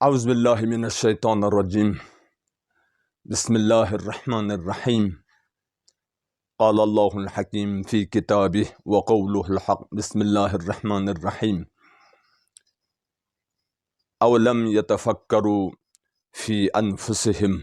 أعوذ بالله من الشيطان الرجيم. بسم الله الرحمن الرحيم. قال الله الحكيم في كتابه وقوله الحق. بسم الله الرحمن الرحيم. أولم يتفكروا في أنفسهم.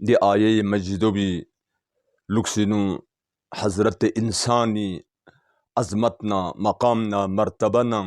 Die Aye Majdobi Luxinu Hazrat Insani Azmatna Maqamna Martabanan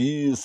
20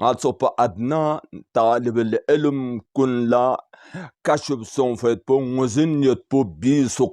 Also pa adna talib al-ilm kun la kashf son fait po muzinyat po 20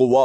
quwa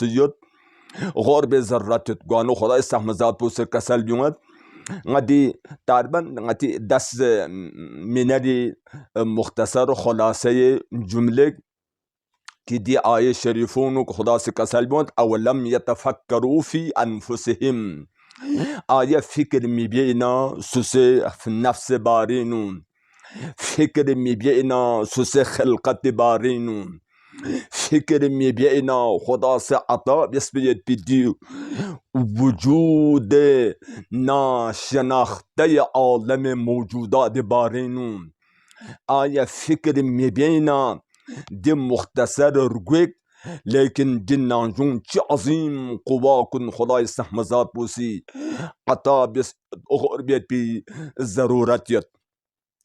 siyat غرب ذرات تقانو خدا استحمزات بوسر كسل بيومت غادي تقريبا غادي دس منادي مختصر خلاصه جمله كي دي آية شريفون خدا سے كسل بيومت أولم يتفكروا في أنفسهم. آية فكر مبينا سوسي في النفس بارينون فكر مبينا سوسي خلقت بارينون فکر می بینا خدا سے عطا بسمیت بدی وجود ناشناخته عالم موجودات بارینون. آیا فکر می بینا دی مختصر رگوک لیکن دی نانجون چی عظیم قوا کن خدای سحمزات بوسی عطا بس اغربیت بی ضرورتیت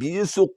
20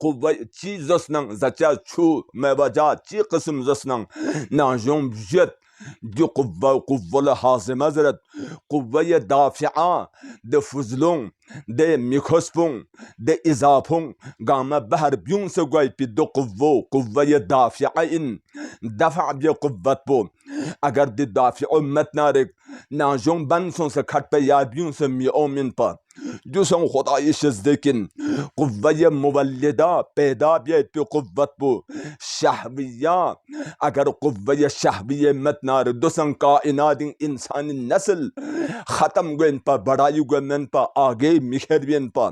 قوة چی زسنن زچا چو مباجا چی قسم زسنن نانجون بجت دي قوة الحازمة زرت قوة دافعة دي فزلون دي ميكوسبون دي إزابون قام بحر بيون سقوي بدو قوة دافعة إن دفع بي قوة بو اگر دي دافع متنارك نانجون بانسون سكت بيار بيون سمي اومن با دوسون خدای شزدکن قوه مولده پیدا بیاید به قوت بو شهویه اگر قوه شهویه متنار دوسن کائنات انسان نسل ختم گوین پا بڑائی گوین پا آگے مخیر بین پا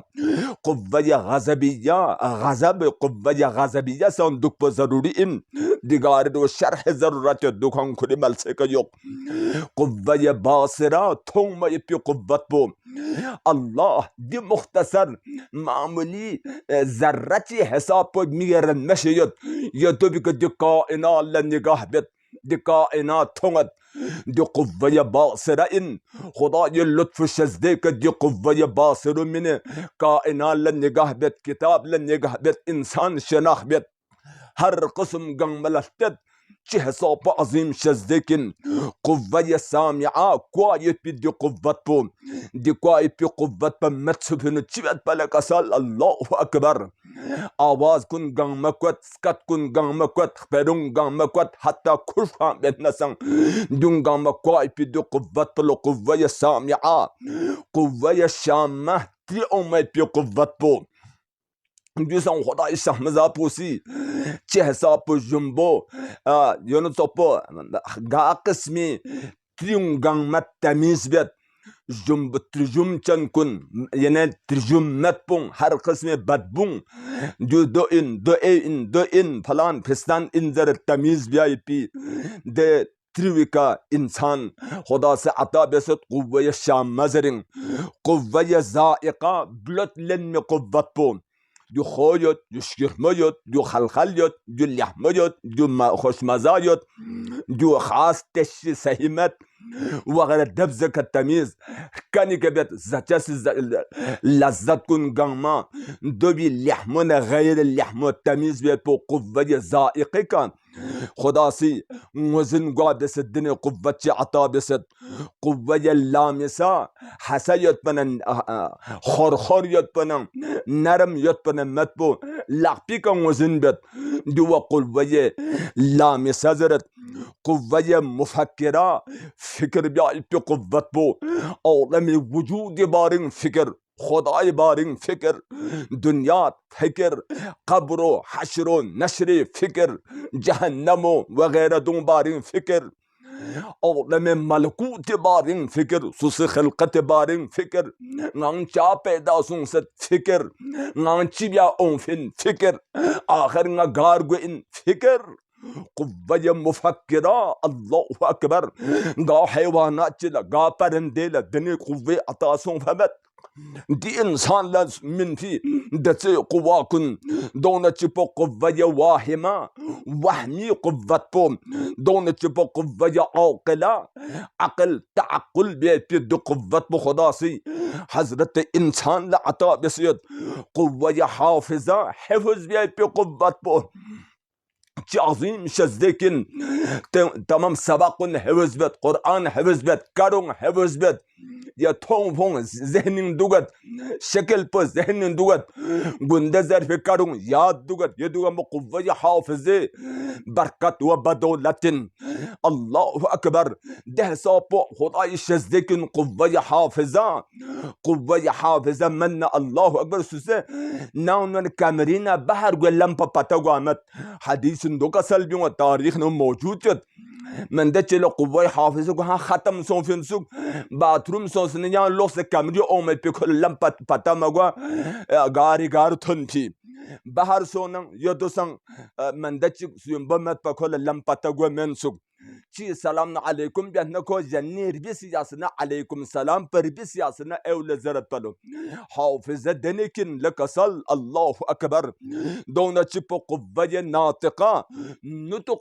قوه غضبیه غضب قوه غضبیه سان دک پا ضروری ان دیگار دو شرح ضرورت دکان کری ملسه که یوک قوه باصره تومه پی قوت بو الله دي مختصر معمولي ذرتي حساب ميرن مشيت يدوبك دي كائنات لنجاه بيت دي كائنات تونت دي قوة باصرة إن خداي اللطف الشزديك دي قوة باصرة من كائنات لنجاه بيت كتاب لنجاه بيت إنسان شناخ بيت هر قسم قنملشتت چه حساب عظیم شزدکن قوه سامعه قوایت پی دی قوت بو دی قوایت پی قوت پا متصفن چیوت پلک اصال الله اکبر آواز کن گنگ مکوت سکت کن گنگ مکوت خبرون گنگ مکوت حتی کش هم بیت نسن دون گنگ مکوایت پی دی قوت پلو قوه سامعه قوه شامه تی اومد پی قوت بو دوستان خدای شهمزا پوسی چه حساب جنبو یونو توپو گا قسمی تریون مت تمیز بیت جنب ترجم چن کن یعنی ترجم مت بون هر قسم بد بون دو این فلان پستان این زر تمیز بیای پی ده تریویکا انسان خدا سے عطا بسد قوه شام مزرین قوه زائقه بلت لن قوت بون دو خویت دو شکرمایت دو خلخلیت دو لحمایت دو خوشمزایت دو خاص تش سهیمت وغير دبزك التمييز كان كبت زجاس لذت كن قما دوبي اللحمون غير اللحم التمييز بيت بو قوة زائقي كان خداسي وزن قادس الدنيا قوة عطا بسد قوة اللامسة حسيت بنا خرخر يت بنا نرم يت بنا متبو لقبي كان وزن بيت دو قوة لامسة زرت قوة مفكرة فكر بيعي بقوة بو عالم وجود بارين فكر خدای بارين فكر دنيا فكر قبر حشر نشر فكر جهنم وغيره دون بارين فكر عالم ملکوت بارين فكر سوس خلقت بارين فكر نانچا پیدا سونست فكر نانچی بیا اونفن فكر آخر نگارگو ان فكر قوة مفكرة الله أكبر قا حيوانات لا قا پرندے لا دني قوة عطاسون فمت دي انسان لازم من في دتي قواكن دون تشبو قوة واهمة وهمي قوة بوم دون تشبو قوة عاقلة عقل تعقل بيد قوة بخداسي حضرت انسان لعطاء بسيط قوة حافظة حفظ بيد بقوة بوم چه عظیم شزدکن تمام سبقون حفظ بد قرآن حفظ بد کارون حفظ بد یا تون فون ذهنین دوگد شکل پر ذهنین دوگد گنده ظرف کارون یاد دوگد یه دوگد قوه حافظه برکت و بدولتن الله اکبر ده ساپو خدای شزدکن قوه حافظه من الله اکبر سوسه ناون کامرینا بحر گلم پا پتا گامت حدیث دوگا سلبیون و تاریخ نو موجود جد من ده چلو قوه حافظه کو ها ختم سون فنسوک باتروم سون سنیان لوس کامری اومد پیکل لم پتا مگوا گار تن پی بحر سونن یدوسن من ده چ سون بمت پکل لم پتا گو منسوک چی سلام علیکم بیان کو جنیر بی سیاسنا علیکم سلام پر بی سیاسنا اول زرت پلو حافظه دنکن لکسل الله اکبر دون چپ قوه ناطقه نطق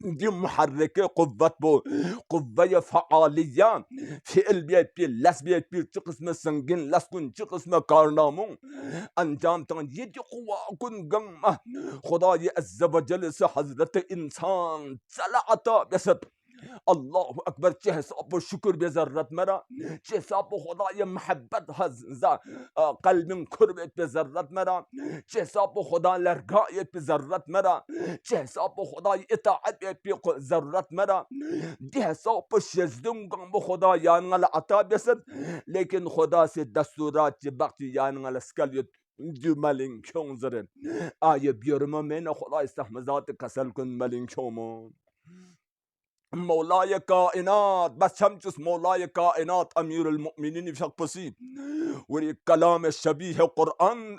دي محركة قوة بو قوة فعالية فعل بيت بي لس بيت بي تقسم سنجن لس كن تقسم كارنامون انجام تان يدي قوة كن غم خداي عز وجل حضرت انسان صلاة بسد الله اکبر چه حساب و شکر به ذرت مرا چه حساب و خدای محبت قلب کربت به ذرت مرا چه حساب و خدا لرگایت به ذرت مرا چه حساب و خدای اطاعت به ذرت مرا دی حساب و شزدون گم و خدا یانگل عطا بسد لیکن خدا سے دستورات چه بقتی یانگل اسکلیت دو ملین کون زرن آیه بیارم من خدا استحمزات کسل کن ملین کون مولاي كائنات بس شمس مولاي كائنات امير المؤمنين في شخصي والكلام الشبيه قرآن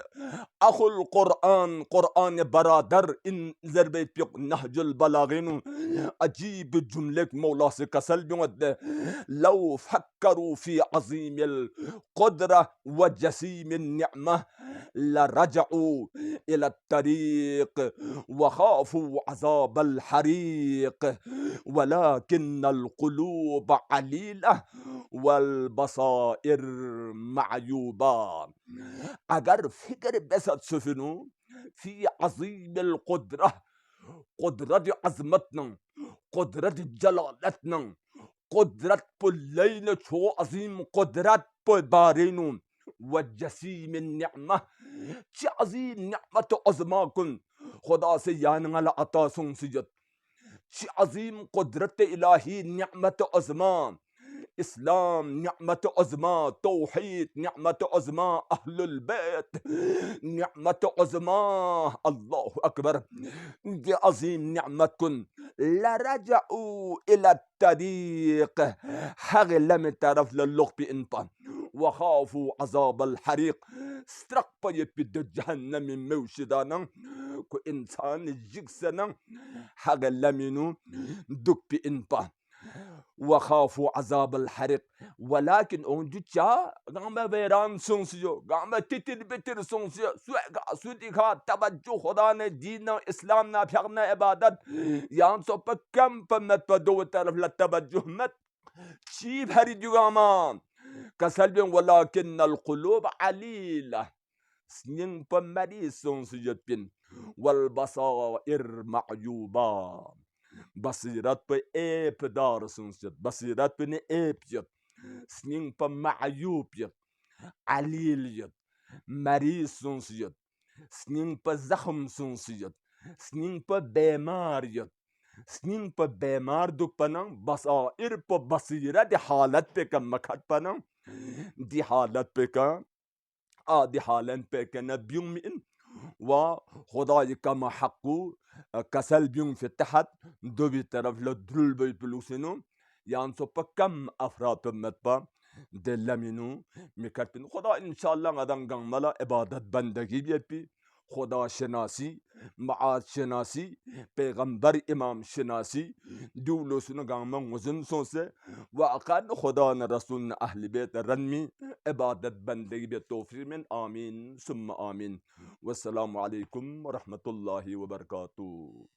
اخو القرآن قرآن برادر ان زربيت بيق نهج البلاغين عجيب جملة مولا سكسل بيود لو فكروا في عظيم القدرة وجسيم النعمة لرجعوا الى الطريق وخافوا عذاب الحريق ولكن القلوب عليلة والبصائر معيوبة اگر فکر بسد سفنو في عظيم القدرة قدرة عظمتنا قدرة جلالتنا قدرة بلين شو عظيم قدرة بارينو والجسيم النعمة چه عظيم نعمة عظماكن خدا سے یانغل عطا سنسجد چه عظيم قدرة إلهي نعمة عظمى إسلام نعمة عظمى توحيد نعمة عظمى أهل البيت نعمة عظمى الله أكبر دي عظيم نعمتكن لرجعوا إلى الطريق حق لم تعرف للغ بإنطان وخافوا عذاب الحريق استرق بيد جهنم موشدانا كو إنسان جيكسنا حق لمنو دك بإنطان وخافوا عذاب الحريق ولكن اونجوچا غام ویران سونسيو غام تتر بتر سونسيو سودي کا توجه خدا نے دین اسلام نا پھرنا عبادت یان سو کم پمت دو طرف لا توجه مت چی بھری جوما كسلب ولكن القلوب عليلة سنين بمري سونسيو بين والبصائر معيوبة بصيرات به ايب دارسون شد بصيرات بني ايب يد سنين با معيوب يد عليل يد مريض سونس يد سنين با زخم سونس يد سنين با بيمار يد سنين با بيمار دوك بنان بصائر با بصيرة دي حالت بكا مكات بنان دي حالت بكا دي حالت بكا نبيوم من وخداي كما حقو كسل بيوم في التحت دو بيطرف لدرل بيبلوسينو يعني سوبا كم أفراد متبا دلمينو مكتبين خدا إن شاء الله غدان غنملا عبادت بندگی بيبي خدا شناسی معاد شناسی پیغمبر امام شناسی دولو سنو غنمان وزن سونسه وعقاد خدا رسول اهل بیت رنمی عبادت بندگی بیت توفیق من آمین ثم آمین والسلام علیکم ورحمة الله وبرکاته